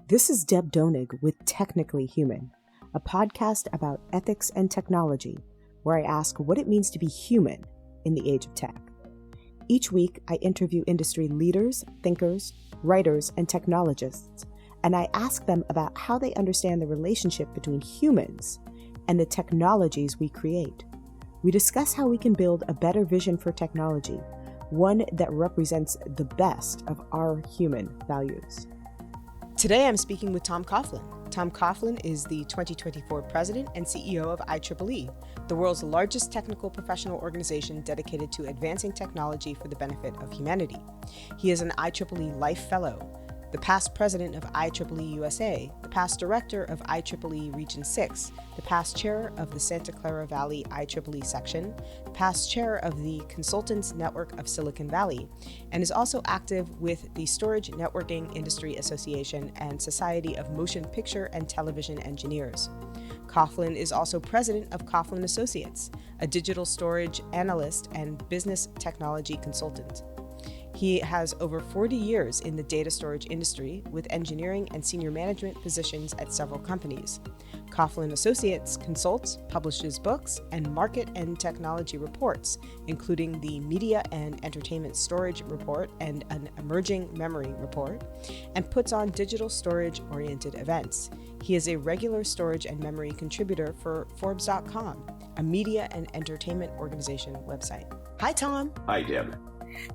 This is Deb Donig with Technically Human, a podcast about ethics and technology, where I ask what it means to be human in the age of tech. Each week, I interview industry leaders, thinkers, writers, and technologists, and I ask them about how they understand the relationship between humans and the technologies we create. We discuss how we can build a better vision for technology, one that represents the best of our human values. Today, I'm speaking with Tom Coughlin. Tom Coughlin is the 2024 president and CEO of IEEE, the world's largest technical professional organization dedicated to advancing technology for the benefit of humanity. He is an IEEE Life Fellow, the past president of IEEE USA, the past director of IEEE Region 6, the past chair of the Santa Clara Valley IEEE section, past chair of the Consultants Network of Silicon Valley, and is also active with the Storage Networking Industry Association and Society of Motion Picture and Television Engineers. Coughlin is also president of Coughlin Associates, a digital storage analyst and business technology consultant. He has over 40 years in the data storage industry with engineering and senior management positions at several companies. Coughlin Associates consults, publishes books, and market and technology reports, including the Media and Entertainment Storage Report and an Emerging Memory Report, and puts on digital storage-oriented events. He is a regular storage and memory contributor for Forbes.com, a media and entertainment organization website. Hi, Tom. Hi, Deb.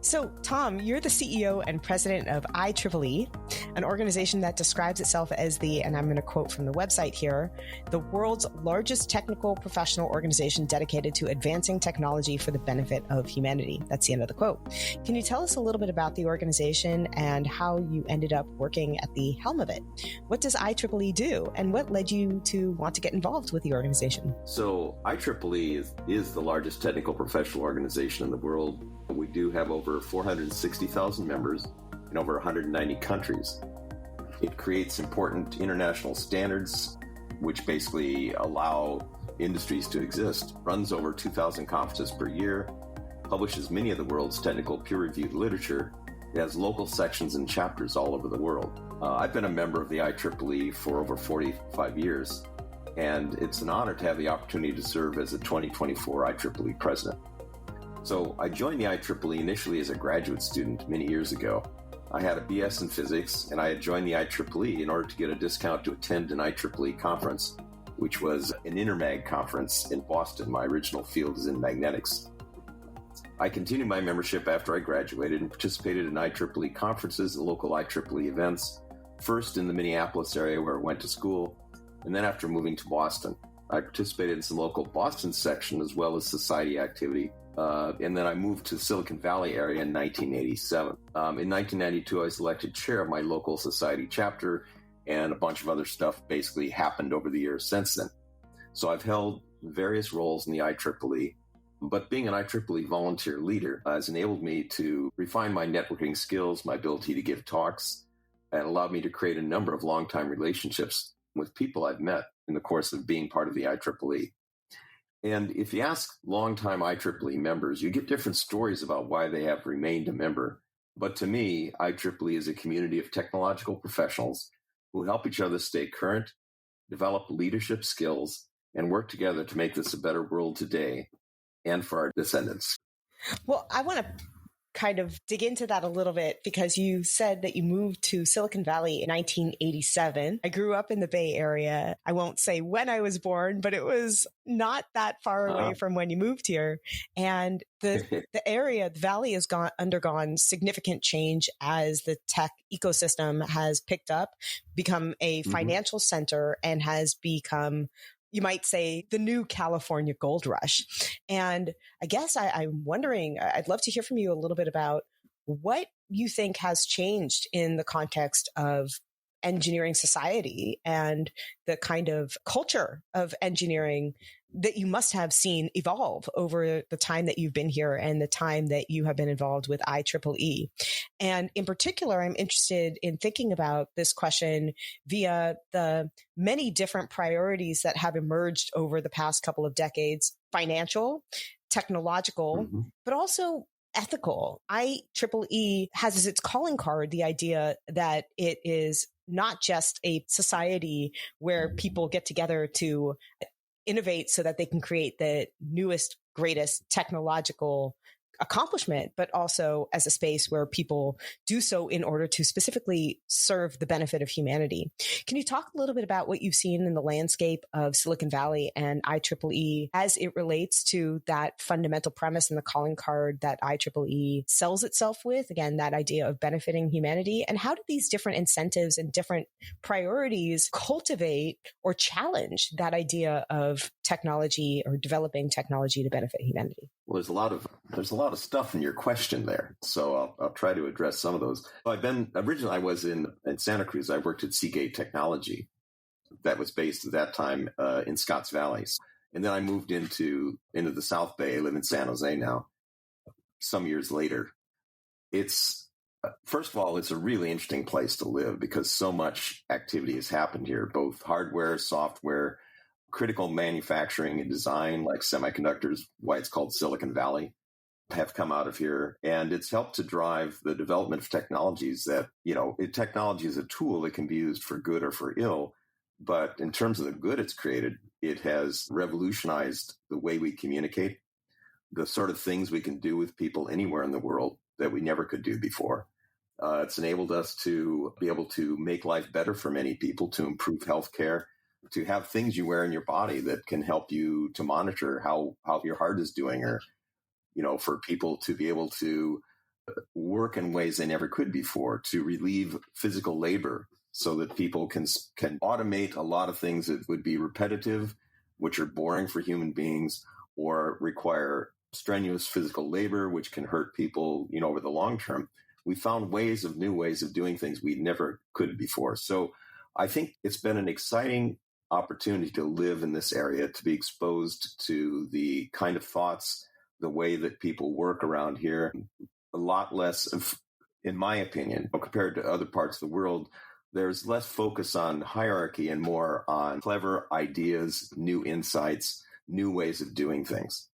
So, Tom, you're the CEO and president of IEEE, an organization that describes itself as and I'm going to quote from the website here, the world's largest technical professional organization dedicated to advancing technology for the benefit of humanity. That's the end of the quote. Can you tell us a little bit about the organization and how you ended up working at the helm of it? What does IEEE do, and what led you to want to get involved with the organization? So, IEEE is the largest technical professional organization in the world. We do have over 460,000 members in over 190 countries. It creates important international standards, which basically allow industries to exist, runs over 2,000 conferences per year, publishes many of the world's technical peer-reviewed literature. It has local sections and chapters all over the world. I've been a member of the IEEE for over 45 years, and it's an honor to have the opportunity to serve as the 2024 IEEE president. So I joined the IEEE initially as a graduate student many years ago. I had a BS in physics, and I had joined the IEEE in order to get a discount to attend an IEEE conference, which was an Intermag conference in Boston. My original field is in magnetics. I continued my membership after I graduated and participated in IEEE conferences and local IEEE events, first in the Minneapolis area where I went to school, and then after moving to Boston. I participated in some local Boston section as well as society activity. And then I moved to the Silicon Valley area in 1987. In 1992, I was elected chair of my local society chapter, and a bunch of other stuff basically happened over the years since then. So I've held various roles in the IEEE, but being an IEEE volunteer leader has enabled me to refine my networking skills, my ability to give talks, and allowed me to create a number of long-time relationships with people I've met in the course of being part of the IEEE. And if you ask longtime IEEE members, you get different stories about why they have remained a member. But to me, IEEE is a community of technological professionals who help each other stay current, develop leadership skills, and work together to make this a better world today and for our descendants. Well, I want to kind of dig into that a little bit because you said that you moved to Silicon Valley in 1987. I grew up in the Bay Area. I won't say when I was born, but it was not that far away from when you moved here. And the area, the valley has undergone significant change as the tech ecosystem has picked up, become a financial center, and has become, you might say, the new California gold rush. And I guess I'm wondering, I'd love to hear from you a little bit about what you think has changed in the context of engineering society and the kind of culture of engineering that you must have seen evolve over the time that you've been here and the time that you have been involved with IEEE. And in particular, I'm interested in thinking about this question via the many different priorities that have emerged over the past couple of decades: financial, technological, but also ethical. IEEE has as its calling card the idea that it is not just a society where people get together to innovate so that they can create the newest, greatest technological accomplishment, but also as a space where people do so in order to specifically serve the benefit of humanity. Can you talk a little bit about what you've seen in the landscape of Silicon Valley and IEEE as it relates to that fundamental premise and the calling card that IEEE sells itself with? Again, that idea of benefiting humanity. And how do these different incentives and different priorities cultivate or challenge that idea of technology or developing technology to benefit humanity? Well, there's a lot of stuff in your question there, so I'll try to address some of those. Originally I was in Santa Cruz. I worked at Seagate Technology, that was based at that time in Scotts Valley, and then I moved into the South Bay. I live in San Jose now. Some years later, it's first of all, it's a really interesting place to live because so much activity has happened here, both hardware, software, critical manufacturing and design, like semiconductors, why it's called Silicon Valley, have come out of here. And it's helped to drive the development of technologies that, technology is a tool that can be used for good or for ill. But in terms of the good it's created, it has revolutionized the way we communicate, the sort of things we can do with people anywhere in the world that we never could do before. It's enabled us to be able to make life better for many people, to improve healthcare, to have things you wear in your body that can help you to monitor how your heart is doing, or, for people to be able to work in ways they never could before, to relieve physical labor so that people can automate a lot of things that would be repetitive, which are boring for human beings, or require strenuous physical labor, which can hurt people, over the long term. We found new ways of doing things we never could before. So I think it's been an exciting opportunity to live in this area, to be exposed to the kind of thoughts, the way that people work around here. A lot less, in my opinion, compared to other parts of the world, there's less focus on hierarchy and more on clever ideas, new insights, new ways of doing things.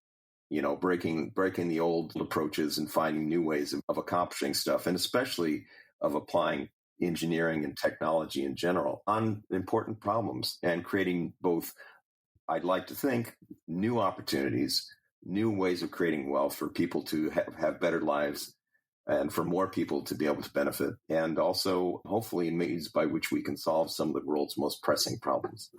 Breaking the old approaches and finding new ways of accomplishing stuff, and especially of applying engineering and technology in general on important problems, and creating both, I'd like to think, new opportunities, new ways of creating wealth for people to have better lives, and for more people to be able to benefit, and also hopefully in ways by which we can solve some of the world's most pressing problems.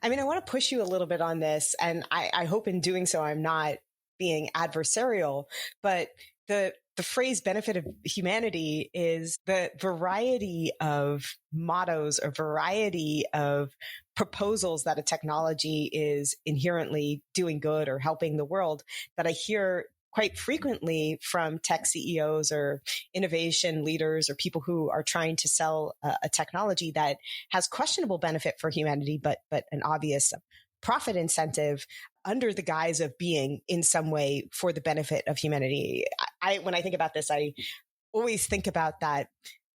I want to push you a little bit on this, and I hope in doing so I'm not being adversarial, but the phrase benefit of humanity is the variety of mottos or variety of proposals that a technology is inherently doing good or helping the world that I hear quite frequently from tech CEOs or innovation leaders or people who are trying to sell a technology that has questionable benefit for humanity, but an obvious profit incentive under the guise of being in some way for the benefit of humanity. When I think about this, I always think about that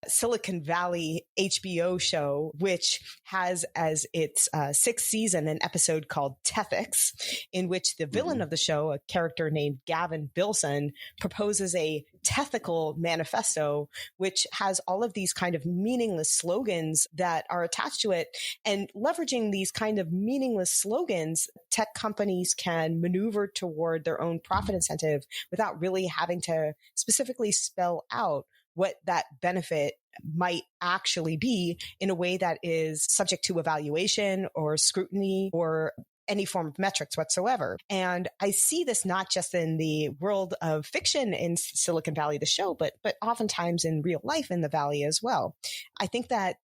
Silicon Valley HBO show, which has as its sixth season an episode called Tethics, in which the villain of the show, a character named Gavin Bilson, proposes a tethical manifesto, which has all of these kind of meaningless slogans that are attached to it. And leveraging these kind of meaningless slogans, tech companies can maneuver toward their own profit incentive without really having to specifically spell out what that benefit might actually be in a way that is subject to evaluation or scrutiny or any form of metrics whatsoever. And I see this not just in the world of fiction in Silicon Valley, the show, but oftentimes in real life in the Valley as well. I think that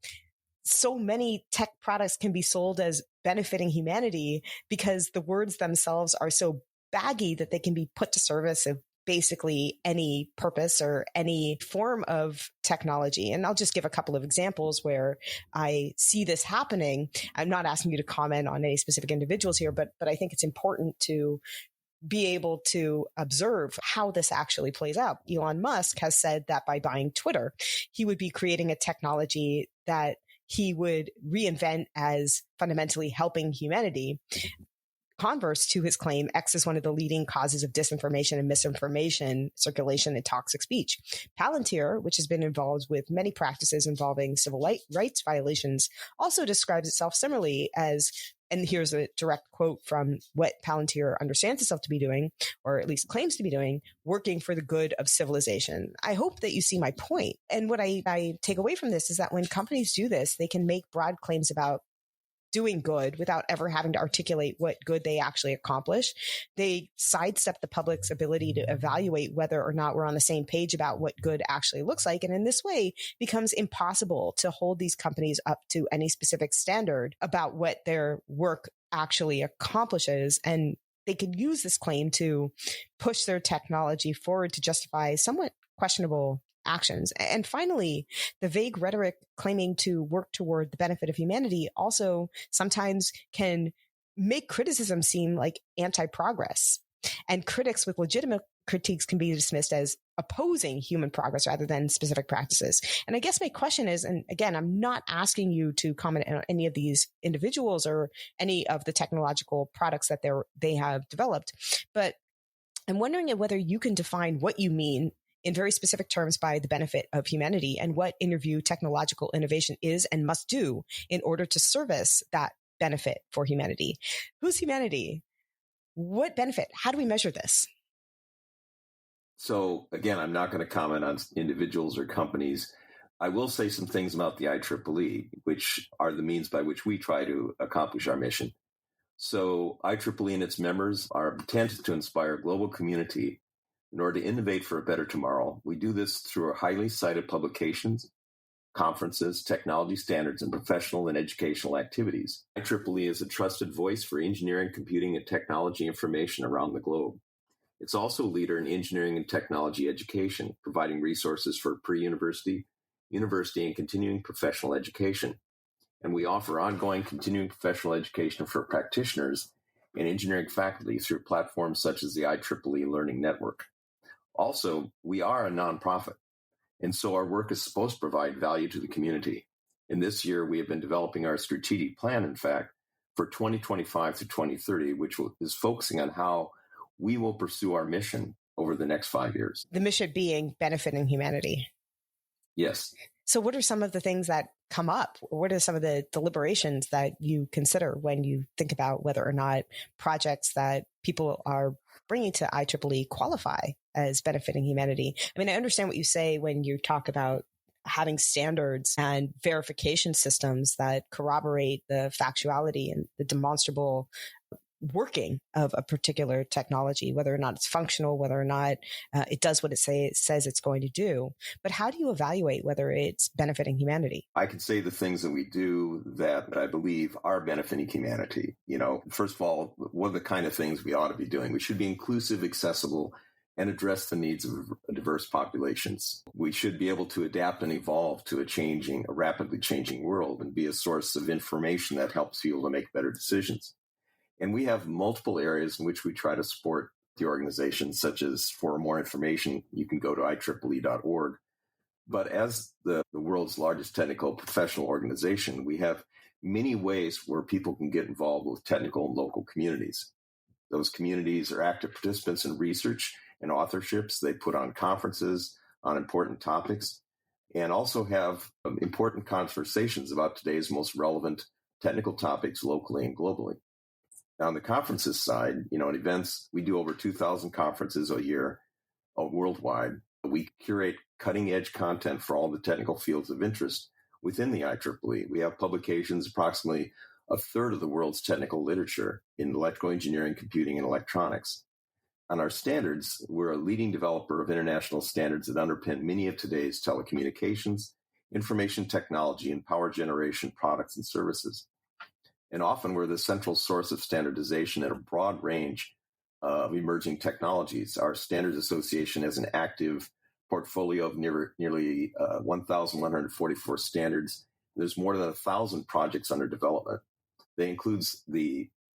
so many tech products can be sold as benefiting humanity because the words themselves are so baggy that they can be put to service of basically any purpose or any form of technology. And I'll just give a couple of examples where I see this happening. I'm not asking you to comment on any specific individuals here, but I think it's important to be able to observe how this actually plays out. Elon Musk has said that by buying Twitter, he would be creating a technology that he would reinvent as fundamentally helping humanity. converse to his claim, X is one of the leading causes of disinformation and misinformation circulation and toxic speech. Palantir, which has been involved with many practices involving civil rights violations, also describes itself similarly as, and here's a direct quote from what Palantir understands itself to be doing, or at least claims to be doing, working for the good of civilization. I hope that you see my point. And what I take away from this is that when companies do this, they can make broad claims about doing good without ever having to articulate what good they actually accomplish. They sidestep the public's ability to evaluate whether or not we're on the same page about what good actually looks like. And in this way, it becomes impossible to hold these companies up to any specific standard about what their work actually accomplishes. And they could use this claim to push their technology forward to justify somewhat questionable actions. And finally, the vague rhetoric claiming to work toward the benefit of humanity also sometimes can make criticism seem like anti-progress. And critics with legitimate critiques can be dismissed as opposing human progress rather than specific practices. And I guess my question is, and again, I'm not asking you to comment on any of these individuals or any of the technological products that they have developed, but I'm wondering whether you can define what you mean in very specific terms by the benefit of humanity, and what interview technological innovation is and must do in order to service that benefit for humanity. Who's humanity? What benefit? How do we measure this? So again, I'm not going to comment on individuals or companies. I will say some things about the IEEE, which are the means by which we try to accomplish our mission. So IEEE and its members are intent to inspire a global community in order to innovate for a better tomorrow. We do this through our highly cited publications, conferences, technology standards, and professional and educational activities. IEEE is a trusted voice for engineering, computing, and technology information around the globe. It's also a leader in engineering and technology education, providing resources for pre-university, university, and continuing professional education. And we offer ongoing continuing professional education for practitioners and engineering faculty through platforms such as the IEEE Learning Network. Also, we are a nonprofit, and so our work is supposed to provide value to the community. And this year, we have been developing our strategic plan, in fact, for 2025 to 2030, which is focusing on how we will pursue our mission over the next 5 years. The mission being benefiting humanity. Yes. So what are some of the things that come up? What are some of the deliberations that you consider when you think about whether or not projects that people are bringing to IEEE qualify as benefiting humanity? I mean, I understand what you say when you talk about having standards and verification systems that corroborate the factuality and the demonstrable working of a particular technology, whether or not it's functional, whether or not it does what it says it's going to do. But how do you evaluate whether it's benefiting humanity? I can say the things that we do that I believe are benefiting humanity. You know, first of all, what are the kind of things we ought to be doing? We should be inclusive, accessible, and address the needs of diverse populations. We should be able to adapt and evolve to a rapidly changing world and be a source of information that helps people to make better decisions. And we have multiple areas in which we try to support the organization, such as for more information, you can go to IEEE.org. But as the world's largest technical professional organization, we have many ways where people can get involved with technical and local communities. Those communities are active participants in research and authorships. They put on conferences on important topics and also have important conversations about today's most relevant technical topics locally and globally. Now, on the conferences side, in events, we do over 2,000 conferences a year worldwide. We curate cutting-edge content for all the technical fields of interest within the IEEE. We have publications, approximately a third of the world's technical literature in electrical engineering, computing, and electronics. On our standards, we're a leading developer of international standards that underpin many of today's telecommunications, information technology, and power generation products and services. And often we're the central source of standardization in a broad range of emerging technologies. Our Standards Association has an active portfolio of nearly 1,144 standards. There's more than 1,000 projects under development. That includes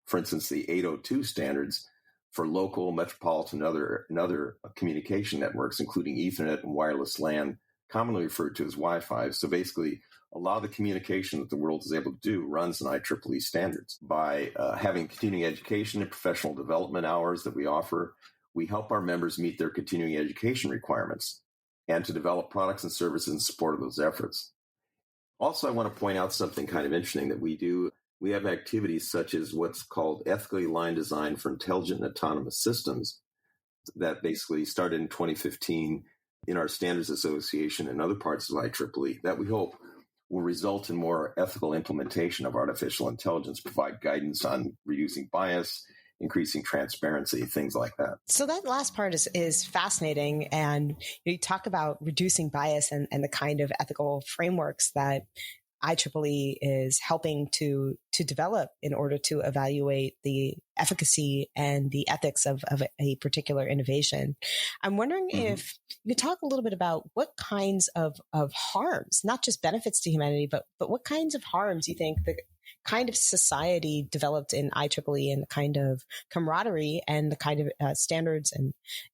for instance, the 802 standards for local, metropolitan, and other communication networks, including Ethernet and wireless LAN commonly referred to as Wi-Fi. So basically, a lot of the communication that the world is able to do runs in IEEE standards. By having continuing education and professional development hours that we offer, we help our members meet their continuing education requirements and to develop products and services in support of those efforts. Also, I want to point out something kind of interesting that we do. We have activities such as what's called ethically aligned design for intelligent and autonomous systems that basically started in 2015 in our Standards Association and other parts of IEEE that we hope will result in more ethical implementation of artificial intelligence, provide guidance on reducing bias, increasing transparency, things like that. So that last part is fascinating. And you talk about reducing bias and the kind of ethical frameworks that IEEE is helping to develop in order to evaluate the efficacy and the ethics of a particular innovation. I'm wondering if you could talk a little bit about what kinds of harms, not just benefits to humanity, but what kinds of harms you think the kind of society developed in IEEE and the kind of camaraderie and the kind of standards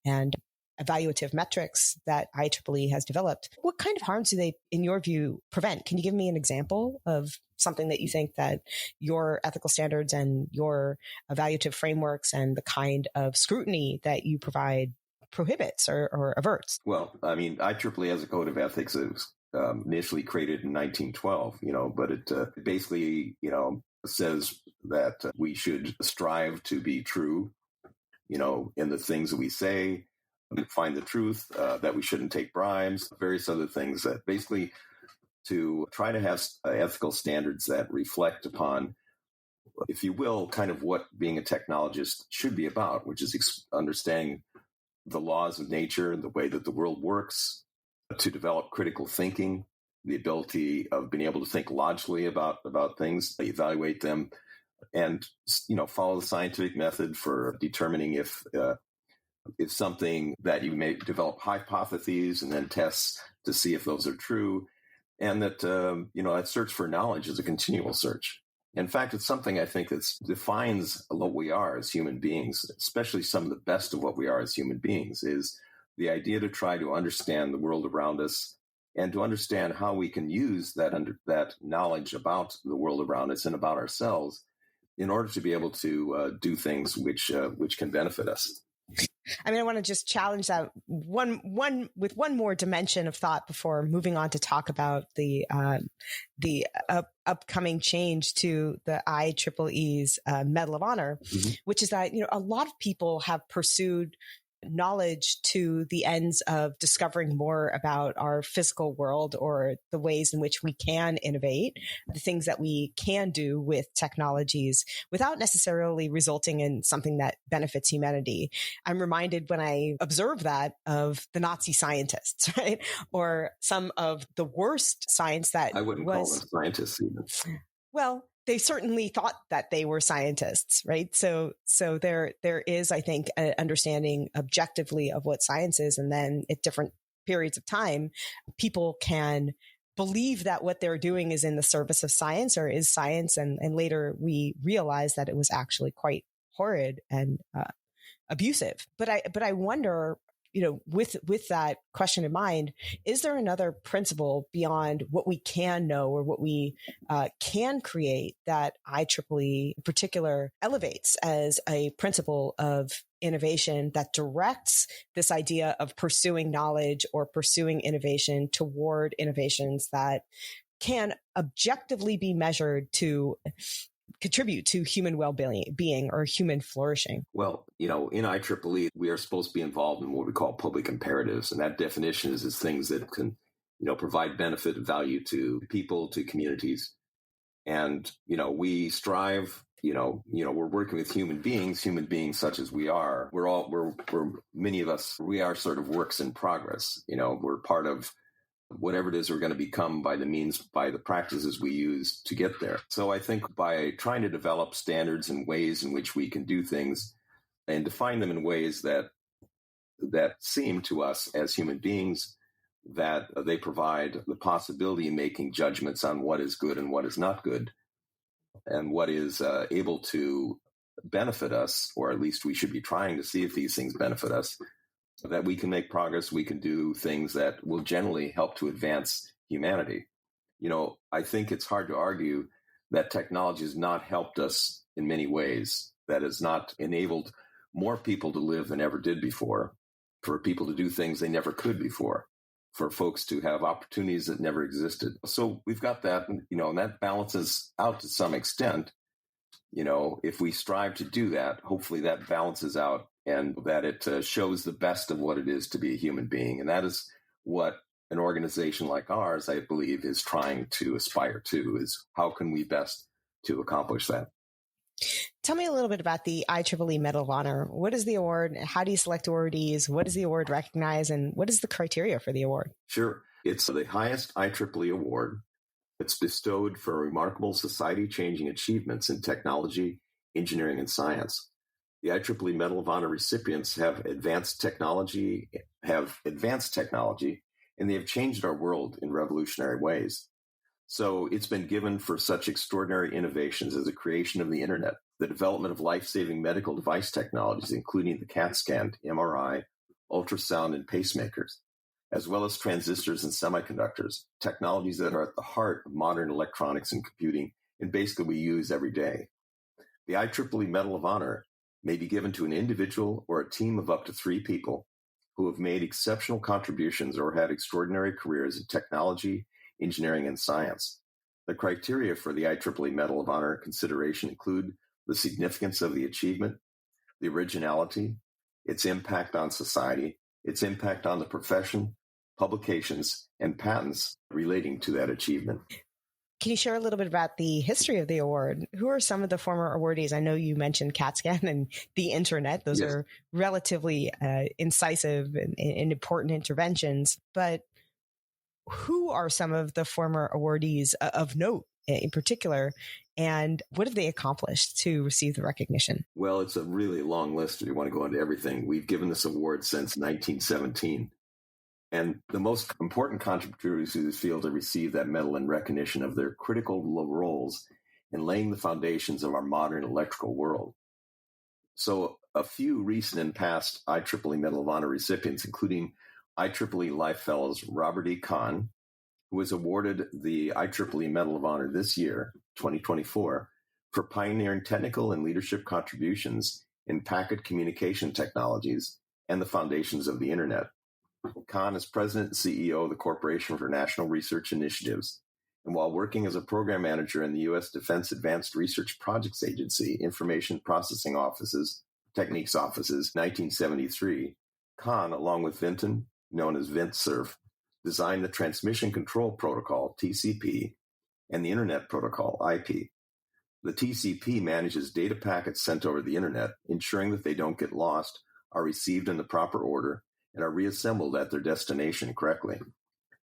and evaluative metrics that IEEE has developed. What kind of harms do they, in your view, prevent? Can you give me an example of something that you think that your ethical standards and your evaluative frameworks and the kind of scrutiny that you provide prohibits or averts? Well, I mean, IEEE has a code of ethics that was initially created in 1912, but it basically, says that we should strive to be true, in the things that we say, find the truth, that we shouldn't take bribes, various other things that basically to try to have ethical standards that reflect upon, if you will, kind of what being a technologist should be about, which is understanding the laws of nature and the way that the world works, to develop critical thinking, the ability of being able to think logically about things, evaluate them, and follow the scientific method for determining if something that you may develop hypotheses and then tests to see if those are true, and that that search for knowledge is a continual search. In fact, it's something I think that defines what we are as human beings, especially some of the best of what we are as human beings, is the idea to try to understand the world around us and to understand how we can use that knowledge about the world around us and about ourselves in order to be able to do things which can benefit us. I mean, I want to just challenge that one with one more dimension of thought before moving on to talk about the upcoming change to the IEEE's Medal of Honor, which is that a lot of people have pursued knowledge to the ends of discovering more about our physical world or the ways in which we can innovate, the things that we can do with technologies without necessarily resulting in something that benefits humanity. I'm reminded when I observe that of the Nazi scientists, right? Or some of the worst science that I wouldn't call them scientists even. Well, they certainly thought that they were scientists, right? So there is, I think, an understanding objectively of what science is. And then at different periods of time, people can believe that what they're doing is in the service of science or is science. And later we realize that it was actually quite horrid and abusive. But I wonder, with that question in mind, is there another principle beyond what we can know or what we can create that IEEE in particular elevates as a principle of innovation that directs this idea of pursuing knowledge or pursuing innovation toward innovations that can objectively be measured to contribute to human well-being or human flourishing? Well, in IEEE, we are supposed to be involved in what we call public imperatives. And that definition is things that can, provide benefit and value to people, to communities. And, we strive, we're working with human beings such as we are. Many of us, we are sort of works in progress. We're part of whatever it is we're going to become by the practices we use to get there. So I think by trying to develop standards and ways in which we can do things and define them in ways that seem to us as human beings that they provide the possibility of making judgments on what is good and what is not good and what is able to benefit us, or at least we should be trying to see if these things benefit us. that we can make progress, we can do things that will generally help to advance humanity. I think it's hard to argue that technology has not helped us in many ways, that has not enabled more people to live than ever did before, for people to do things they never could before, for folks to have opportunities that never existed. So we've got that, and that balances out to some extent. If we strive to do that, hopefully that balances out and that it shows the best of what it is to be a human being. And that is what an organization like ours, I believe, is trying to aspire to, is how can we best to accomplish that? Tell me a little bit about the IEEE Medal of Honor. What is the award? How do you select awardees? What does the award recognize? And what is the criteria for the award? Sure. It's the highest IEEE award. It's bestowed for remarkable society-changing achievements in technology, engineering, and science. The IEEE Medal of Honor recipients have advanced technology, and they have changed our world in revolutionary ways. So it's been given for such extraordinary innovations as the creation of the internet, the development of life-saving medical device technologies, including the CAT scan, MRI, ultrasound, and pacemakers, as well as transistors and semiconductors, technologies that are at the heart of modern electronics and computing, and basically we use every day. The IEEE Medal of Honor may be given to an individual or a team of up to 3 people who have made exceptional contributions or had extraordinary careers in technology, engineering, and science. The criteria for the IEEE Medal of Honor consideration include the significance of the achievement, the originality, its impact on society, its impact on the profession, publications, and patents relating to that achievement. Can you share a little bit about the history of the award? Who are some of the former awardees? I know you mentioned CAT scan and the internet. Those are relatively incisive and important interventions. But who are some of the former awardees of note in particular? And what have they accomplished to receive the recognition? Well, it's a really long list if you want to go into everything. We've given this award since 1917. And the most important contributors to this field have received that medal in recognition of their critical roles in laying the foundations of our modern electrical world. So a few recent and past IEEE Medal of Honor recipients, including IEEE Life Fellows Robert E. Kahn, who was awarded the IEEE Medal of Honor this year, 2024, for pioneering technical and leadership contributions in packet communication technologies and the foundations of the Internet. Kahn is president and CEO of the Corporation for National Research Initiatives, and while working as a program manager in the U.S. Defense Advanced Research Projects Agency Information Processing Techniques Offices, 1973, Kahn, along with Vinton, known as VintSurf, designed the Transmission Control Protocol, TCP, and the Internet Protocol, IP. The TCP manages data packets sent over the Internet, ensuring that they don't get lost, are received in the proper order, and are reassembled at their destination correctly.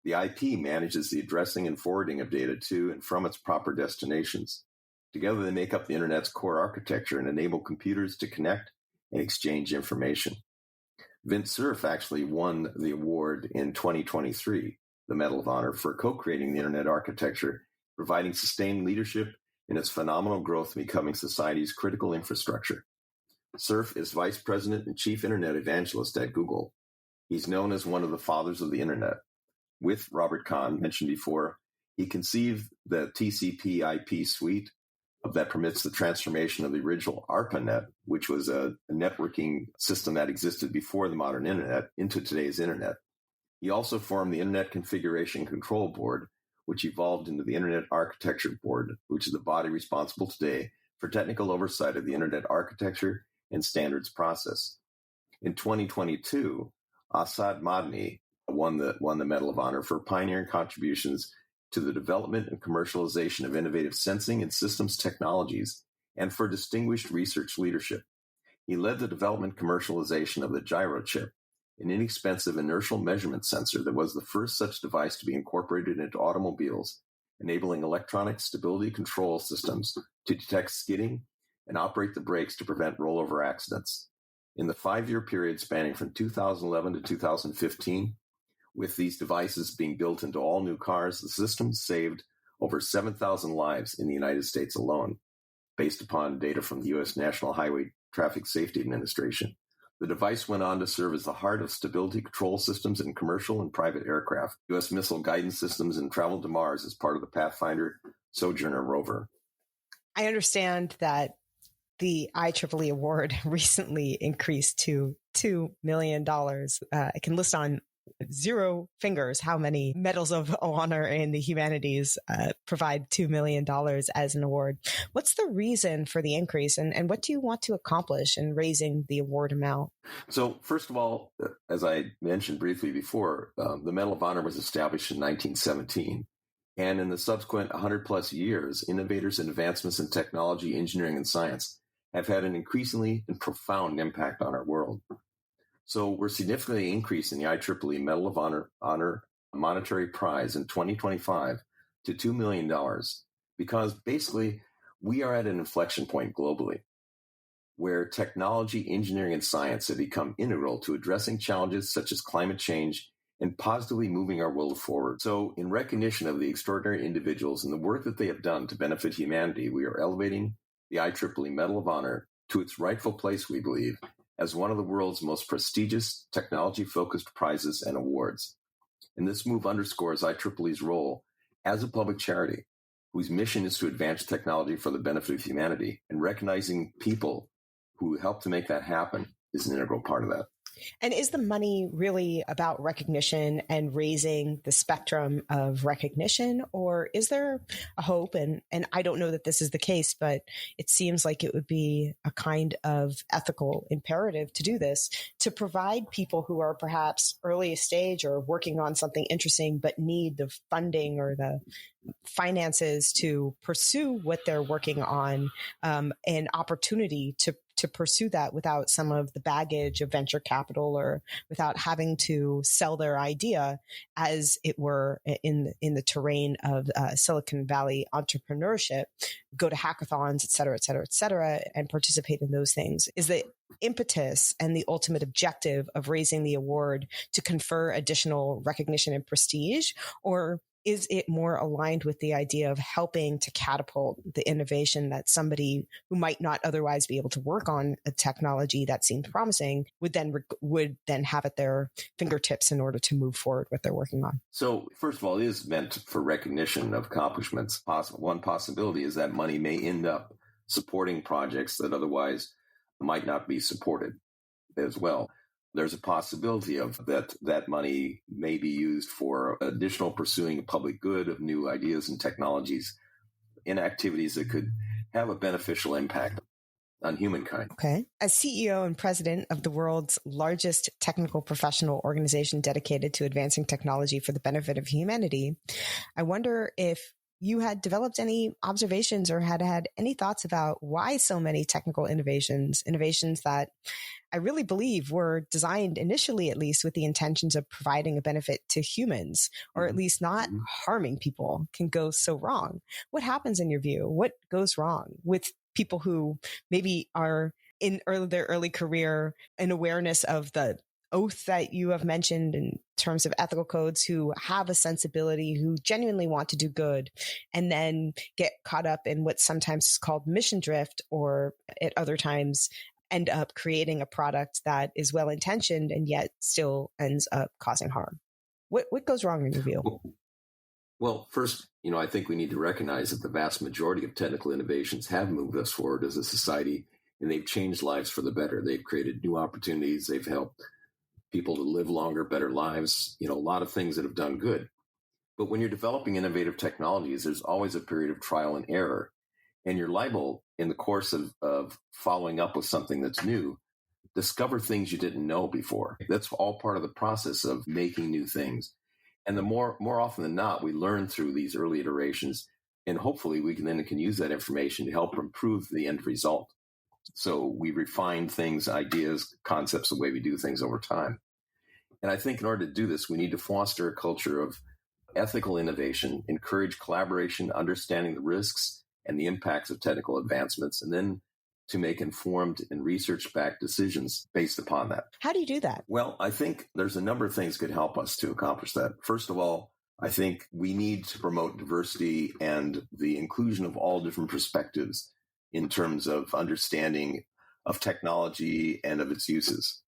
The IP manages the addressing and forwarding of data to and from its proper destinations. Together, they make up the Internet's core architecture and enable computers to connect and exchange information. VintSurf actually won the award in 2023, the Medal of Honor, for co-creating the Internet architecture, providing sustained leadership in its phenomenal growth and becoming society's critical infrastructure. Surf is vice president and chief Internet evangelist at Google. He's known as one of the fathers of the Internet. With Robert Kahn, mentioned before, he conceived the TCP IP suite that permits the transformation of the original ARPANET, which was a networking system that existed before the modern Internet, into today's Internet. He also formed the Internet Configuration Control Board, which evolved into the Internet Architecture Board, which is the body responsible today for technical oversight of the Internet architecture and standards process. In 2022, Asad Madni won the Medal of Honor for pioneering contributions to the development and commercialization of innovative sensing and systems technologies, and for distinguished research leadership. He led the development commercialization of the gyro chip, an inexpensive inertial measurement sensor that was the first such device to be incorporated into automobiles, enabling electronic stability control systems to detect skidding and operate the brakes to prevent rollover accidents. In the 5-year period spanning from 2011 to 2015, with these devices being built into all new cars, the system saved over 7,000 lives in the United States alone, based upon data from the U.S. National Highway Traffic Safety Administration. The device went on to serve as the heart of stability control systems in commercial and private aircraft, U.S. missile guidance systems, and traveled to Mars as part of the Pathfinder Sojourner rover. I understand that the IEEE award recently increased to $2 million. I can list on 0 fingers how many medals of honor in the humanities provide $2 million as an award. What's the reason for the increase, and what do you want to accomplish in raising the award amount? So first of all, as I mentioned briefly before, the Medal of Honor was established in 1917. And in the subsequent 100 plus years, innovators and advancements in technology, engineering, and science have had an increasingly and profound impact on our world. So we're significantly increasing the IEEE Medal of Honor monetary prize in 2025 to $2 million because basically we are at an inflection point globally where technology, engineering, and science have become integral to addressing challenges such as climate change and positively moving our world forward. So in recognition of the extraordinary individuals and the work that they have done to benefit humanity, we are elevating the IEEE Medal of Honor to its rightful place, we believe, as one of the world's most prestigious technology-focused prizes and awards. And this move underscores IEEE's role as a public charity, whose mission is to advance technology for the benefit of humanity, and recognizing people who help to make that happen is an integral part of that. And is the money really about recognition and raising the spectrum of recognition, or is there a hope? And I don't know that this is the case, but it seems like it would be a kind of ethical imperative to do this, to provide people who are perhaps early stage or working on something interesting, but need the funding or the finances to pursue what they're working on, an opportunity to pursue that without some of the baggage of venture capital or without having to sell their idea, as it were, in the terrain of Silicon Valley entrepreneurship, go to hackathons, et cetera, and participate in those things. Is the impetus and the ultimate objective of raising the award to confer additional recognition and prestige, or is it more aligned with the idea of helping to catapult the innovation that somebody who might not otherwise be able to work on a technology that seems promising would then have at their fingertips in order to move forward what they're working on? So first of all, it is meant for recognition of accomplishments. One possibility is that money may end up supporting projects that otherwise might not be supported as well. There's a possibility of that money may be used for additional pursuing a public good of new ideas and technologies in activities that could have a beneficial impact on humankind. Okay. As CEO and president of the world's largest technical professional organization dedicated to advancing technology for the benefit of humanity, I wonder if you had developed any observations or had any thoughts about why so many technical innovations that I really believe were designed initially, at least, with the intentions of providing a benefit to humans, or at least not harming people, can go so wrong. What happens in your view? What goes wrong with people who maybe are in their early career, an awareness of the oath that you have mentioned in terms of ethical codes, who have a sensibility, who genuinely want to do good, and then get caught up in what sometimes is called mission drift, or at other times end up creating a product that is well-intentioned and yet still ends up causing harm? What goes wrong in your view? Well, first, I think we need to recognize that the vast majority of technical innovations have moved us forward as a society, and they've changed lives for the better. They've created new opportunities. They've helped people to live longer, better lives, a lot of things that have done good. But when you're developing innovative technologies, there's always a period of trial and error. And you're liable, in the course of following up with something that's new, discover things you didn't know before. That's all part of the process of making new things. And the more often than not, we learn through these early iterations, and hopefully we can use that information to help improve the end result. So we refine things, ideas, concepts, the way we do things over time. And I think in order to do this, we need to foster a culture of ethical innovation, encourage collaboration, understanding the risks and the impacts of technical advancements, and then to make informed and research-backed decisions based upon that. How do you do that? Well, I think there's a number of things that could help us to accomplish that. First of all, I think we need to promote diversity and the inclusion of all different perspectives in terms of understanding of technology and of its uses.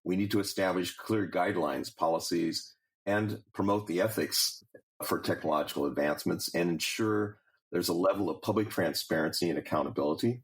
We need to establish clear guidelines, policies, and promote the ethics for technological advancements and ensure there's a level of public transparency and accountability,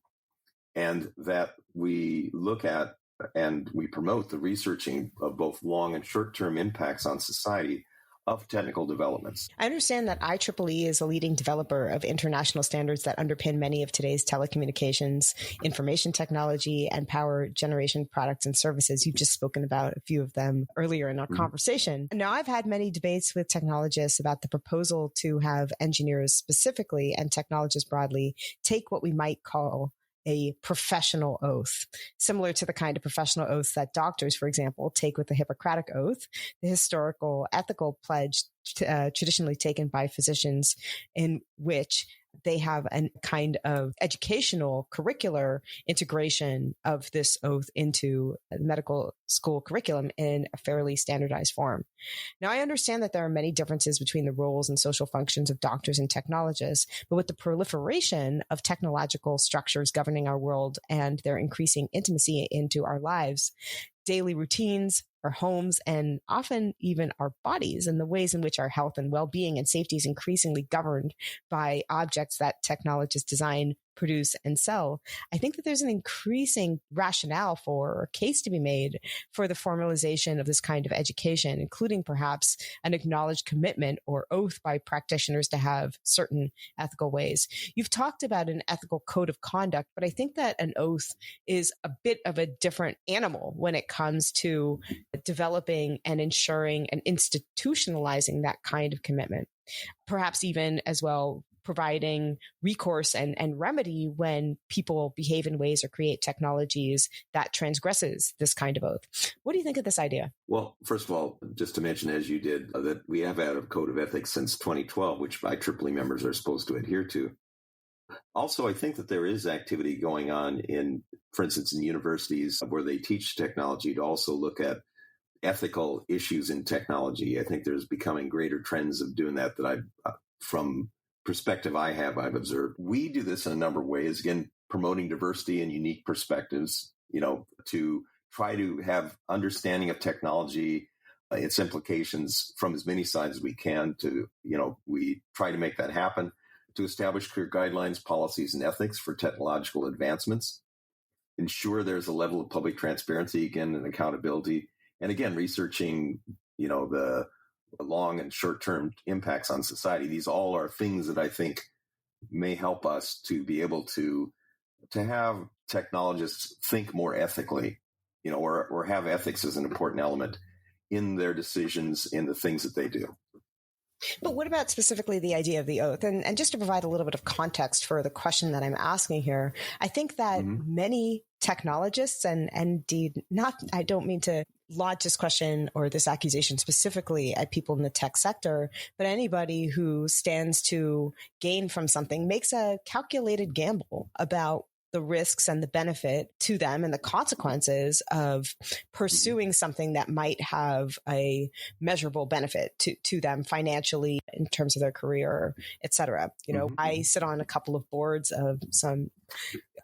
and that we look at and we promote the researching of both long and short-term impacts on society of technical developments. I understand that IEEE is a leading developer of international standards that underpin many of today's telecommunications, information technology, and power generation products and services. You've just spoken about a few of them earlier in our conversation. Now, I've had many debates with technologists about the proposal to have engineers specifically and technologists broadly take what we might call a professional oath, similar to the kind of professional oaths that doctors, for example, take with the Hippocratic Oath, the historical ethical pledge traditionally taken by physicians, in which they have a kind of educational curricular integration of this oath into the medical school curriculum in a fairly standardized form. Now, I understand that there are many differences between the roles and social functions of doctors and technologists, but with the proliferation of technological structures governing our world and their increasing intimacy into our lives, daily routines, our homes, and often even our bodies, and the ways in which our health and well-being and safety is increasingly governed by objects that technologists design, produce, and sell, I think that there's an increasing rationale for, or case to be made for the formalization of this kind of education, including perhaps an acknowledged commitment or oath by practitioners to have certain ethical ways. You've talked about an ethical code of conduct, but I think that an oath is a bit of a different animal when it comes to developing and ensuring and institutionalizing that kind of commitment. Perhaps even as well providing recourse and remedy when people behave in ways or create technologies that transgresses this kind of oath. What do you think of this idea? Well, first of all, just to mention, as you did, that we have had a code of ethics since 2012, which IEEE members are supposed to adhere to. Also, I think that there is activity going on in, for instance, in universities where they teach technology to also look at ethical issues in technology. I think there's becoming greater trends of doing that from perspective I've observed. We do this in a number of ways, again, promoting diversity and unique perspectives, to try to have understanding of technology, its implications from as many sides as we can to, we try to make that happen, to establish clear guidelines, policies, and ethics for technological advancements, ensure there's a level of public transparency, again, and accountability, and again, researching, the long and short-term impacts on society. These all are things that I think may help us to be able to have technologists think more ethically, or have ethics as an important element in their decisions, in the things that they do. But what about specifically the idea of the oath? And just to provide a little bit of context for the question that I'm asking here, I think that many technologists, and indeed I don't mean to launch this question or this accusation specifically at people in the tech sector, but anybody who stands to gain from something makes a calculated gamble about the risks and the benefit to them and the consequences of pursuing something that might have a measurable benefit to them financially in terms of their career, et cetera. I sit on a couple of boards of some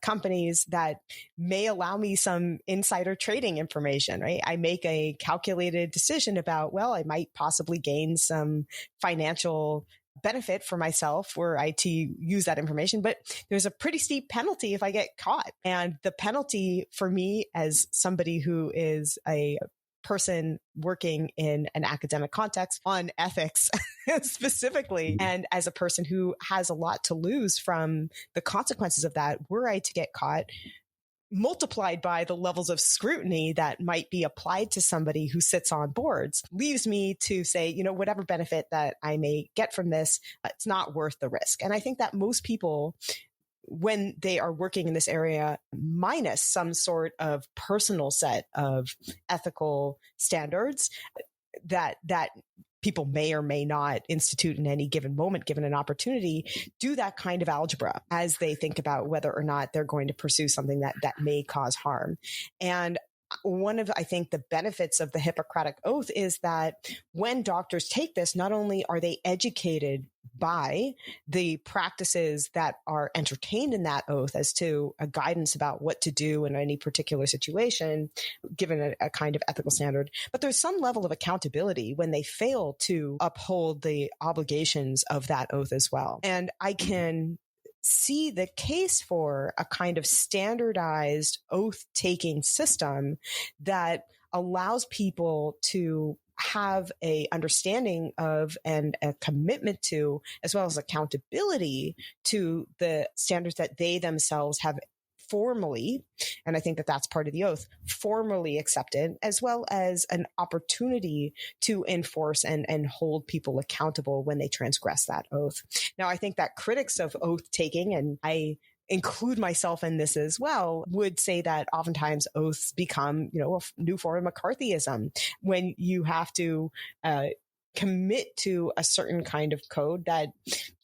companies that may allow me some insider trading information, right? I make a calculated decision about, I might possibly gain some financial benefit for myself were I to use that information, but there's a pretty steep penalty if I get caught. And the penalty for me as somebody who is a person working in an academic context on ethics specifically, and as a person who has a lot to lose from the consequences of that, were I to get caught, multiplied by the levels of scrutiny that might be applied to somebody who sits on boards, leaves me to say, whatever benefit that I may get from this, it's not worth the risk. And I think that most people, when they are working in this area, minus some sort of personal set of ethical standards that people may or may not institute in any given moment, given an opportunity, do that kind of algebra as they think about whether or not they're going to pursue something that may cause harm. And one of, I think, the benefits of the Hippocratic Oath is that when doctors take this, not only are they educated by the practices that are entertained in that oath as to a guidance about what to do in any particular situation, given a kind of ethical standard, but there's some level of accountability when they fail to uphold the obligations of that oath as well. And I can see the case for a kind of standardized oath-taking system that allows people to have a understanding of and a commitment to, as well as accountability to the standards that they themselves have formally, and I think that that's part of the oath, formally accepted, as well as an opportunity to enforce and hold people accountable when they transgress that oath. Now, I think that critics of oath taking, and I include myself in this as well, would say that oftentimes oaths become, a new form of McCarthyism when you have to commit to a certain kind of code that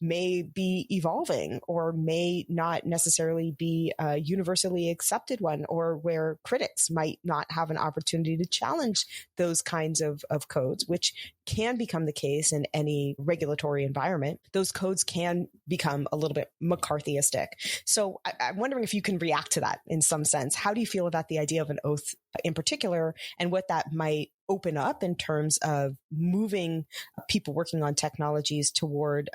may be evolving or may not necessarily be a universally accepted one, or where critics might not have an opportunity to challenge those kinds of codes, which can become the case in any regulatory environment. Those codes can become a little bit McCarthyistic. So I'm wondering if you can react to that in some sense. How do you feel about the idea of an oath in particular, and what that might open up in terms of moving people working on technologies toward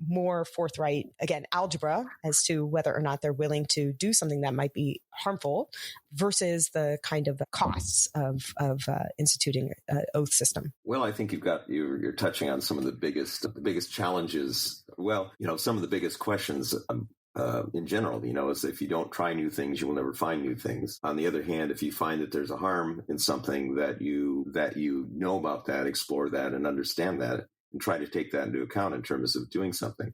more forthright, again, algebra as to whether or not they're willing to do something that might be harmful versus the kind of the costs of instituting an oath system? Well, I think you're touching on some of the biggest challenges. Well, some of the biggest questions in general, is if you don't try new things, you will never find new things. On the other hand, if you find that there's a harm in something that you know about that, explore that and understand that, and try to take that into account in terms of doing something.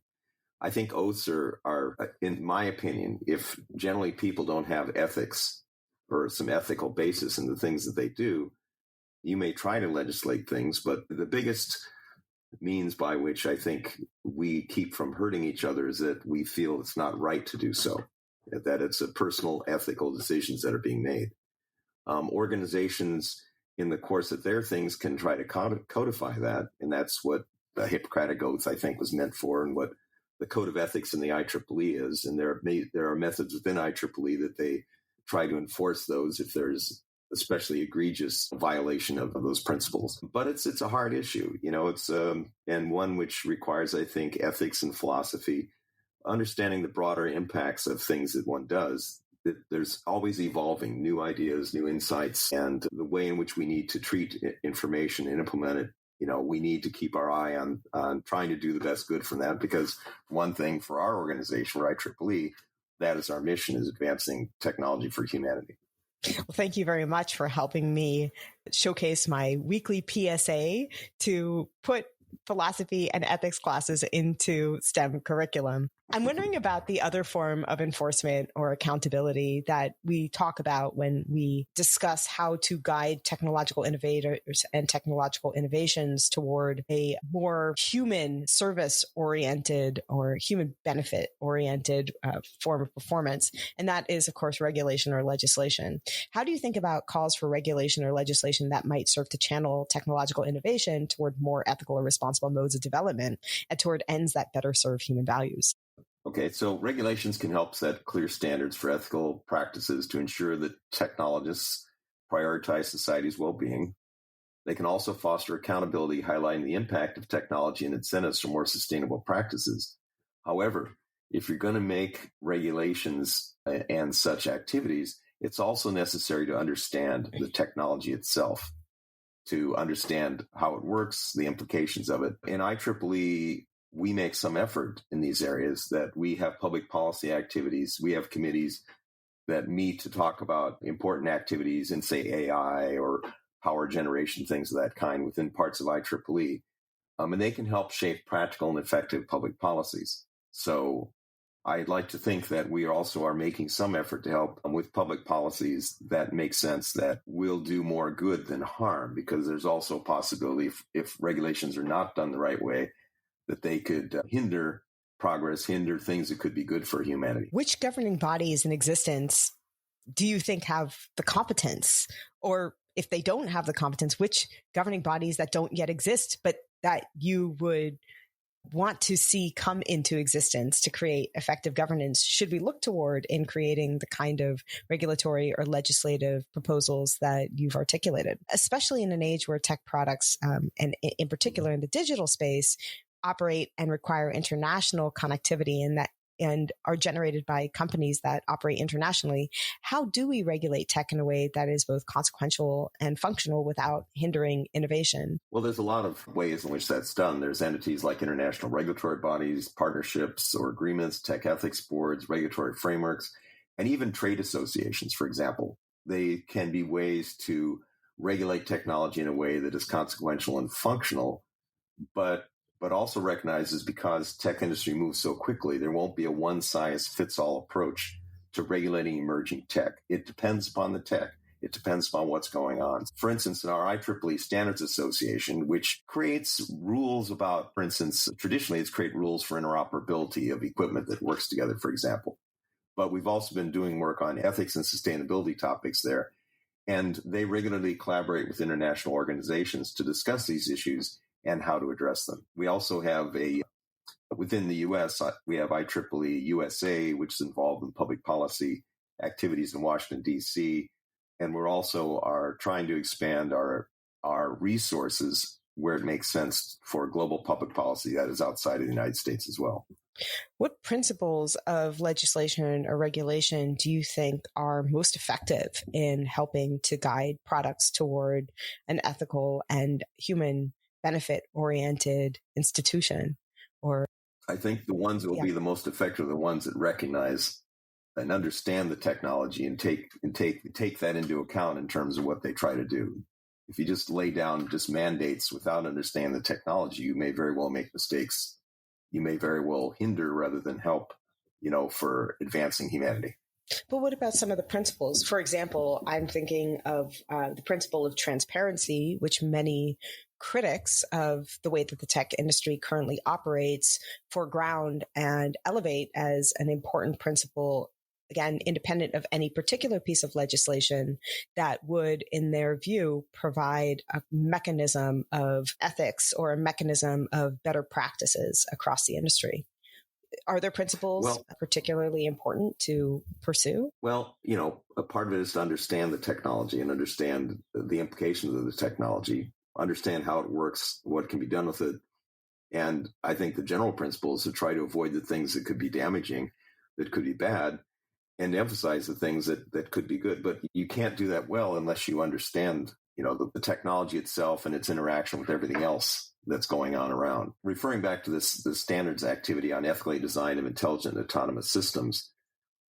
I think oaths are, in my opinion, if generally people don't have ethics or some ethical basis in the things that they do, you may try to legislate things, but the biggest means by which I think we keep from hurting each other is that we feel it's not right to do so, that it's a personal ethical decisions that are being made. Organizations in the course of their things can try to codify that. And that's what the Hippocratic Oath, I think, was meant for, and what the Code of Ethics in the IEEE is. And there are methods within IEEE that they try to enforce those if there's especially egregious violation of those principles. But it's a hard issue, it's and one which requires, I think, ethics and philosophy, understanding the broader impacts of things that one does. There's always evolving new ideas, new insights, and the way in which we need to treat information and implement it. We need to keep our eye on trying to do the best good from that, because one thing for our organization, for IEEE, that is our mission, is advancing technology for humanity. Well, thank you very much for helping me showcase my weekly PSA to put philosophy and ethics classes into STEM curriculum. I'm wondering about the other form of enforcement or accountability that we talk about when we discuss how to guide technological innovators and technological innovations toward a more human service-oriented or human benefit-oriented form of performance. And that is, of course, regulation or legislation. How do you think about calls for regulation or legislation that might serve to channel technological innovation toward more ethical or responsible modes of development and toward ends that better serve human values? Okay, so regulations can help set clear standards for ethical practices to ensure that technologists prioritize society's well-being. They can also foster accountability, highlighting the impact of technology and incentives for more sustainable practices. However, if you're going to make regulations and such activities, it's also necessary to understand the technology itself, to understand how it works, the implications of it. In IEEE, we make some effort in these areas, that we have public policy activities. We have committees that meet to talk about important activities in, say, AI or power generation, things of that kind within parts of IEEE. And they can help shape practical and effective public policies. So I'd like to think that we also are making some effort to help with public policies that make sense, that will do more good than harm, because there's also a possibility if regulations are not done the right way, that they could hinder progress, hinder things that could be good for humanity. Which governing body is in existence do you think have the competence? Or if they don't have the competence, which governing bodies that don't yet exist, but that you would want to see come into existence to create effective governance should we look toward in creating the kind of regulatory or legislative proposals that you've articulated, especially in an age where tech products, and in particular in the digital space, operate and require international connectivity and are generated by companies that operate internationally? How do we regulate tech in a way that is both consequential and functional without hindering innovation? Well, there's a lot of ways in which that's done. There's entities like international regulatory bodies, partnerships or agreements, tech ethics boards, regulatory frameworks, and even trade associations, for example. They can be ways to regulate technology in a way that is consequential and functional, but also recognizes because tech industry moves so quickly, there won't be a one-size-fits-all approach to regulating emerging tech. It depends upon the tech. It depends upon what's going on. For instance, in our IEEE Standards Association, which creates rules about, for instance, traditionally it's create rules for interoperability of equipment that works together, for example. But we've also been doing work on ethics and sustainability topics there. And they regularly collaborate with international organizations to discuss these issues and how to address them. We also have within the U.S., we have IEEE USA, which is involved in public policy activities in Washington, D.C., and we're also are trying to expand our resources where it makes sense for global public policy that is outside of the United States as well. What principles of legislation or regulation do you think are most effective in helping to guide products toward an ethical and human benefit-oriented institution? Or I think the ones that will be the most effective are the ones that recognize and understand the technology and take that into account in terms of what they try to do. If you just lay down just mandates without understanding the technology, you may very well make mistakes. You may very well hinder rather than help, for advancing humanity. But what about some of the principles? For example, I'm thinking of the principle of transparency, which many critics of the way that the tech industry currently operates foreground and elevate as an important principle, again, independent of any particular piece of legislation that would, in their view, provide a mechanism of ethics or a mechanism of better practices across the industry. Are there principles particularly important to pursue? Well, a part of it is to understand the technology and understand the implications of the technology, understand how it works, what can be done with it. And I think the general principle is to try to avoid the things that could be damaging, that could be bad, and emphasize the things that could be good. But you can't do that well unless you understand, the technology itself and its interaction with everything else that's going on around. Referring back to the standards activity on ethically designed and intelligent and autonomous systems,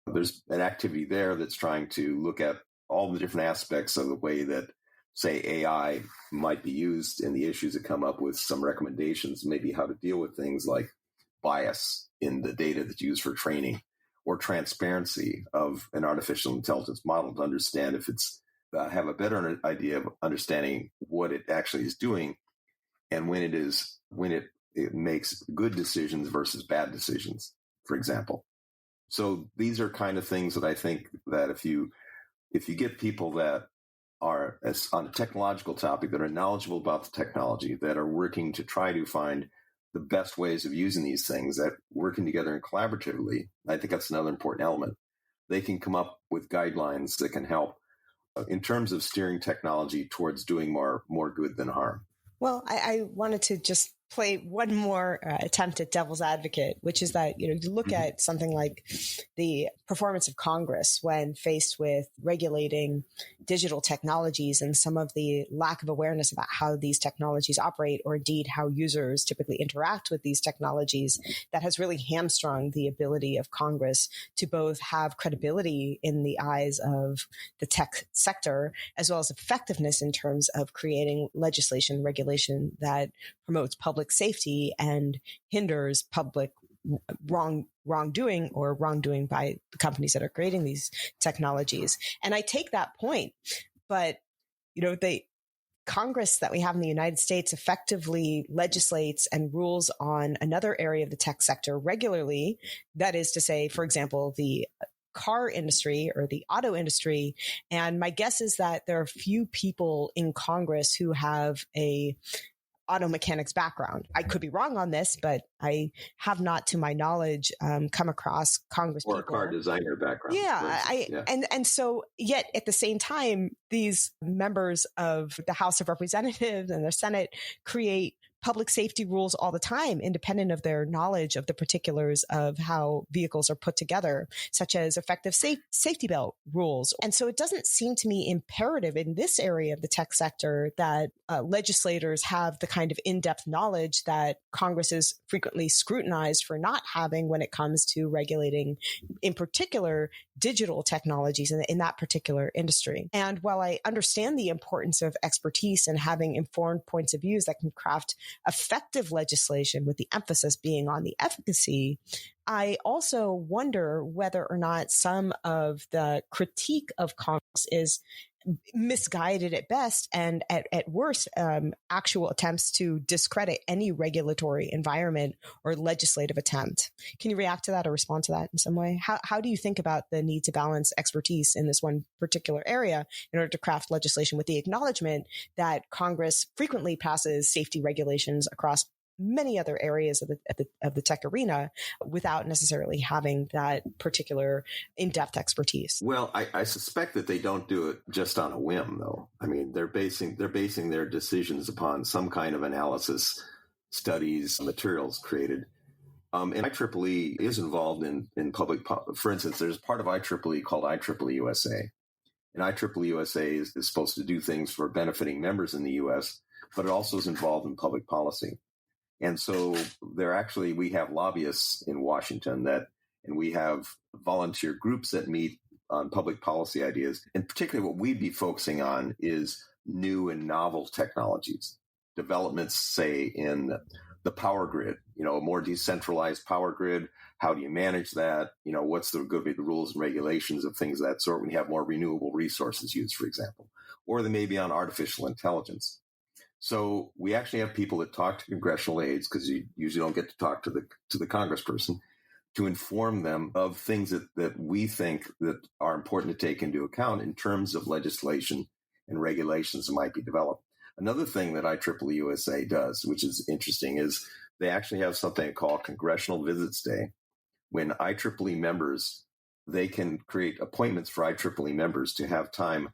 there's an activity there that's trying to look at all the different aspects of the way that, say, AI might be used and the issues that come up with some recommendations, maybe how to deal with things like bias in the data that's used for training, or transparency of an artificial intelligence model to understand if it's have a better idea of understanding what it actually is doing and when it makes good decisions versus bad decisions, for example. So these are kind of things that I think that if you get people that are on a technological topic, that are knowledgeable about the technology, that are working to try to find the best ways of using these things, that working together and collaboratively, I think that's another important element. They can come up with guidelines that can help in terms of steering technology towards doing more good than harm. Well, I wanted to just play one more attempt at devil's advocate, which is that, you look at something like the performance of Congress when faced with regulating digital technologies and some of the lack of awareness about how these technologies operate, or indeed how users typically interact with these technologies, that has really hamstrung the ability of Congress to both have credibility in the eyes of the tech sector, as well as effectiveness in terms of creating legislation, regulation that promotes public safety and hinders public wrongdoing or wrongdoing by the companies that are creating these technologies. And I take that point, but the Congress that we have in the United States effectively legislates and rules on another area of the tech sector regularly. That is to say, for example, the car industry or the auto industry. And my guess is that there are few people in Congress who have a auto mechanics background. I could be wrong on this, but I have not, to my knowledge, come across Congress or people. a car designer background. And so yet at the same time, these members of the House of Representatives and the Senate create public safety rules all the time, independent of their knowledge of the particulars of how vehicles are put together, such as effective safety belt rules. And so it doesn't seem to me imperative in this area of the tech sector that legislators have the kind of in-depth knowledge that Congress is frequently scrutinized for not having when it comes to regulating, in particular, digital technologies in that particular industry. And while I understand the importance of expertise and having informed points of views that can craft effective legislation with the emphasis being on the efficacy, I also wonder whether or not some of the critique of Congress is misguided at best and at worst, actual attempts to discredit any regulatory environment or legislative attempt. Can you react to that or respond to that in some way? How do you think about the need to balance expertise in this one particular area in order to craft legislation with the acknowledgement that Congress frequently passes safety regulations across many other areas of the tech arena without necessarily having that particular in-depth expertise? Well, I suspect that they don't do it just on a whim, though. I mean, they're basing their decisions upon some kind of analysis, studies, materials created. And IEEE is involved in public, for instance, there's part of IEEE called IEEE USA. And IEEE USA is supposed to do things for benefiting members in the U.S., but it also is involved in public policy. And so we have lobbyists in Washington and we have volunteer groups that meet on public policy ideas. And particularly what we'd be focusing on is new and novel technologies, developments, say, in the power grid, a more decentralized power grid. How do you manage that? What's going to be the rules and regulations of things of that sort when you have more renewable resources used, for example, or they may be on artificial intelligence. So we actually have people that talk to congressional aides, because you usually don't get to talk to the congressperson, to inform them of things that we think that are important to take into account in terms of legislation and regulations that might be developed. Another thing that IEEE USA does, which is interesting, is they actually have something called Congressional Visits Day, when IEEE members, they can create appointments for IEEE members to have time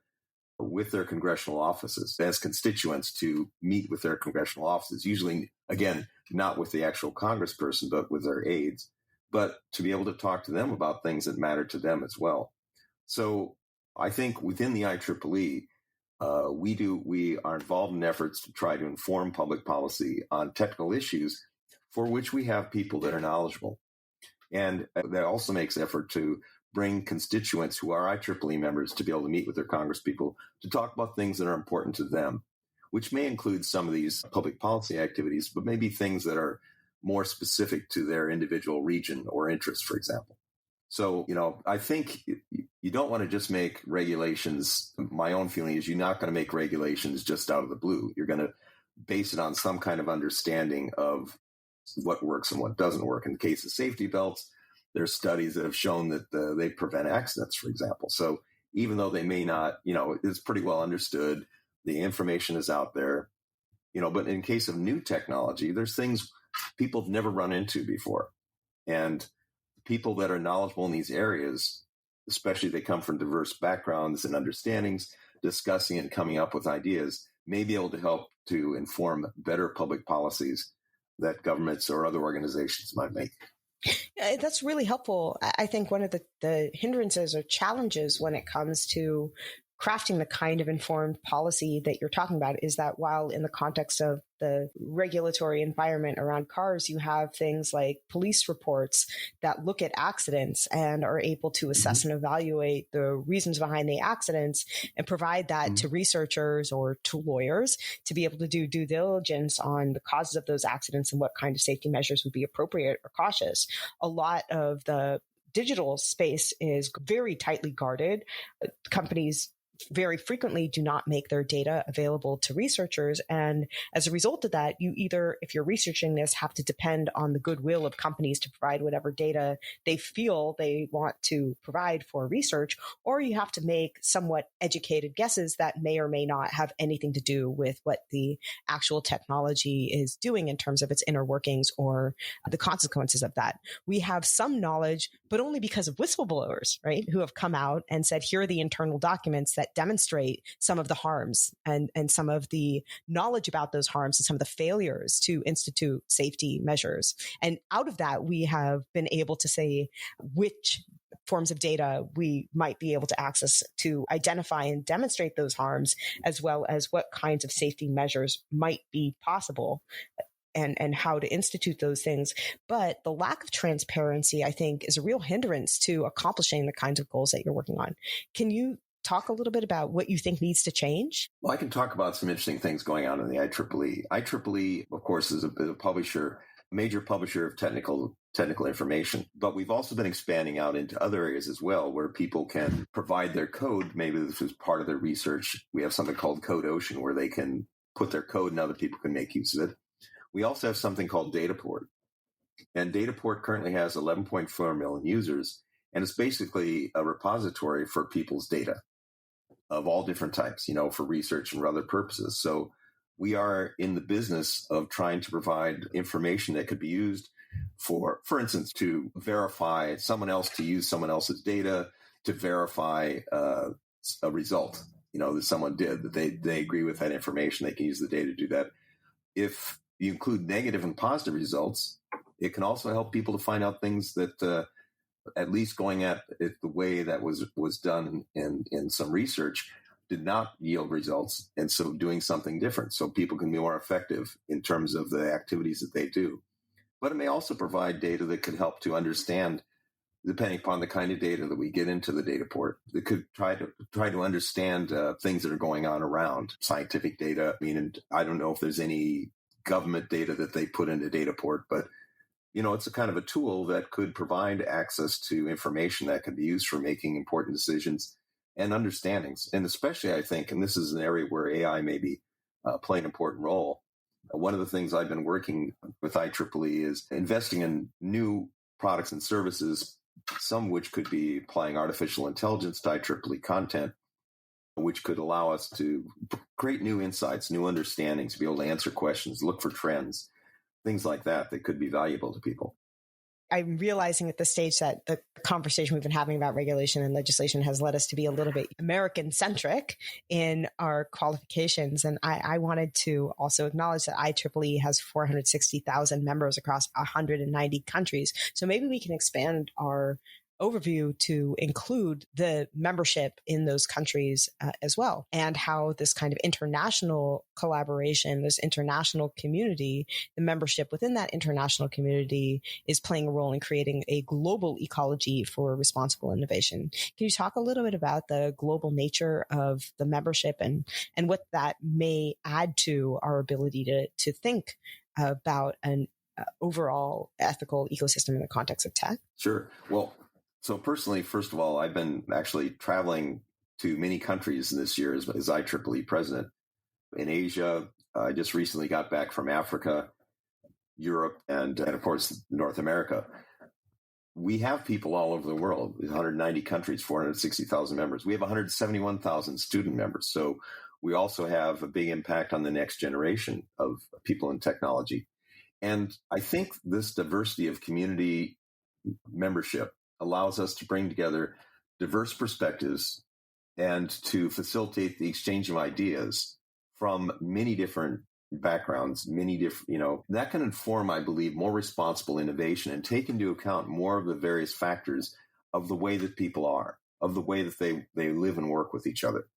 with their congressional offices as constituents to meet with their congressional offices, usually, again, not with the actual congressperson, but with their aides, but to be able to talk to them about things that matter to them as well. So I think within the IEEE, we are involved in efforts to try to inform public policy on technical issues for which we have people that are knowledgeable. And that also makes effort to bring constituents who are IEEE members to be able to meet with their congresspeople to talk about things that are important to them, which may include some of these public policy activities, but maybe things that are more specific to their individual region or interest, for example. So, I think you don't want to just make regulations. My own feeling is you're not going to make regulations just out of the blue. You're going to base it on some kind of understanding of what works and what doesn't work. In the case of safety belts, there's studies that have shown that they prevent accidents, for example. So even though they may not, it's pretty well understood, the information is out there, but in case of new technology, there's things people have never run into before. And people that are knowledgeable in these areas, especially if they come from diverse backgrounds and understandings, discussing and coming up with ideas, may be able to help to inform better public policies that governments or other organizations might make. That's really helpful. I think one of the hindrances or challenges when it comes to crafting the kind of informed policy that you're talking about is that while in the context of the regulatory environment around cars, you have things like police reports that look at accidents and are able to assess and evaluate the reasons behind the accidents and provide that to researchers or to lawyers to be able to do due diligence on the causes of those accidents and what kind of safety measures would be appropriate or cautious. A lot of the digital space is very tightly guarded. Companies very frequently do not make their data available to researchers. And as a result of that, you either, if you're researching this, have to depend on the goodwill of companies to provide whatever data they feel they want to provide for research, or you have to make somewhat educated guesses that may or may not have anything to do with what the actual technology is doing in terms of its inner workings or the consequences of that. We have some knowledge, but only because of whistleblowers, right, who have come out and said, here are the internal documents that demonstrate some of the harms and some of the knowledge about those harms and some of the failures to institute safety measures. And out of that, we have been able to say which forms of data we might be able to access to identify and demonstrate those harms, as well as what kinds of safety measures might be possible and how to institute those things. But the lack of transparency, I think, is a real hindrance to accomplishing the kinds of goals that you're working on. Can you talk a little bit about what you think needs to change? Well, I can talk about some interesting things going on in the IEEE. IEEE, of course, is a publisher, major publisher of technical information, but we've also been expanding out into other areas as well, where people can provide their code. Maybe this is part of their research. We have something called Code Ocean, where they can put their code and other people can make use of it. We also have something called Dataport, and Dataport currently has 11.4 million users, and it's basically a repository for people's data of all different types, for research and for other purposes. So we are in the business of trying to provide information that could be used for instance, to verify to use someone else's data to verify a result, that someone did, that they agree with that information. They can use the data to do that. If you include negative and positive results, it can also help people to find out things that, at least going at it the way that was done in some research, did not yield results. And so doing something different so people can be more effective in terms of the activities that they do. But it may also provide data that could help to understand, depending upon the kind of data that we get into the data port, that could try to understand things that are going on around scientific data. And I don't know if there's any government data that they put into data port, but it's a kind of a tool that could provide access to information that can be used for making important decisions and understandings. And especially, I think, and this is an area where AI may be play an important role. One of the things I've been working with IEEE is investing in new products and services, some which could be applying artificial intelligence to IEEE content, which could allow us to create new insights, new understandings, be able to answer questions, look for trends, things like that could be valuable to people. I'm realizing at this stage that the conversation we've been having about regulation and legislation has led us to be a little bit American-centric in our qualifications. And I wanted to also acknowledge that IEEE has 460,000 members across 190 countries. So maybe we can expand our overview to include the membership in those countries as well, and how this kind of international collaboration, this international community, the membership within that international community is playing a role in creating a global ecology for responsible innovation. Can you talk a little bit about the global nature of the membership and what that may add to our ability to think about an overall ethical ecosystem in the context of tech? Sure. Well, so personally, first of all, I've been actually traveling to many countries this year as IEEE president. In Asia, I just recently got back from Africa, Europe, and of course, North America. We have people all over the world, 190 countries, 460,000 members. We have 171,000 student members. So we also have a big impact on the next generation of people in technology. And I think this diversity of community membership allows us to bring together diverse perspectives and to facilitate the exchange of ideas from many different backgrounds, that can inform, I believe, more responsible innovation and take into account more of the various factors of the way that people are, of the way that they live and work with each other.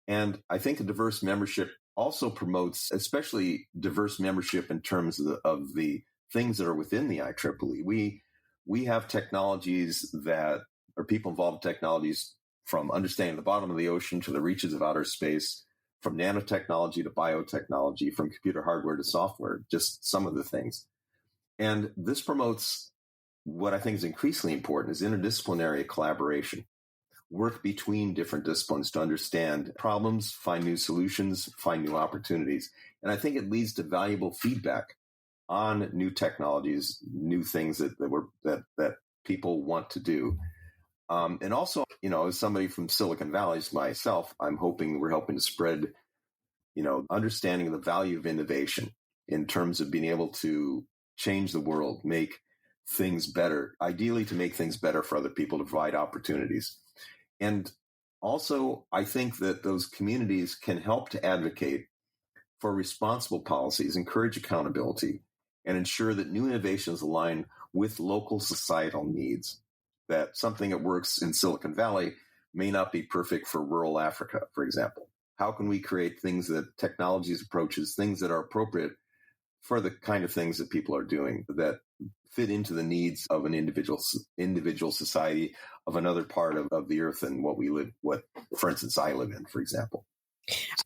And I think a diverse membership also promotes, especially diverse membership in terms of the things that are within the IEEE. We have technologies that are people involved in technologies from understanding the bottom of the ocean to the reaches of outer space, from nanotechnology to biotechnology, from computer hardware to software, just some of the things. And this promotes what I think is increasingly important is interdisciplinary collaboration, work between different disciplines to understand problems, find new solutions, find new opportunities. And I think it leads to valuable feedback on new technologies, new things that people want to do. And also, as somebody from Silicon Valley, as myself, we're helping to spread, understanding the value of innovation in terms of being able to change the world, make things better, ideally to make things better for other people, to provide opportunities. And also, I think that those communities can help to advocate for responsible policies, encourage accountability, and ensure that new innovations align with local societal needs. That something that works in Silicon Valley may not be perfect for rural Africa, for example. How can we create technologies, approaches, things that are appropriate for the kind of things that people are doing that fit into the needs of an individual society of another part of the earth and for instance, I live in, for example.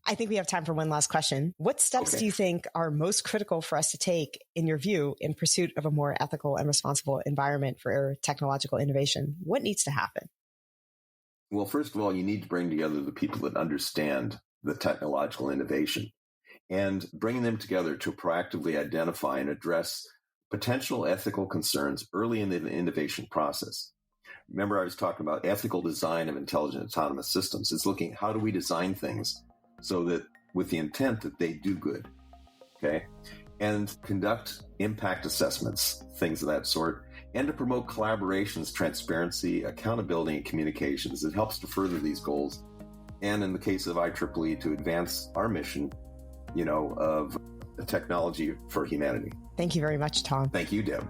I think we have time for one last question. What steps do you think are most critical for us to take, in your view, in pursuit of a more ethical and responsible environment for technological innovation? What needs to happen? Well, first of all, you need to bring together the people that understand the technological innovation and bring them together to proactively identify and address potential ethical concerns early in the innovation process. Remember, I was talking about ethical design of intelligent autonomous systems. It's looking, how do we design things so that with the intent that they do good, okay? And conduct impact assessments, things of that sort, and to promote collaborations, transparency, accountability, and communications. It helps to further these goals. And in the case of IEEE, to advance our mission, of technology for humanity. Thank you very much, Tom. Thank you, Deb.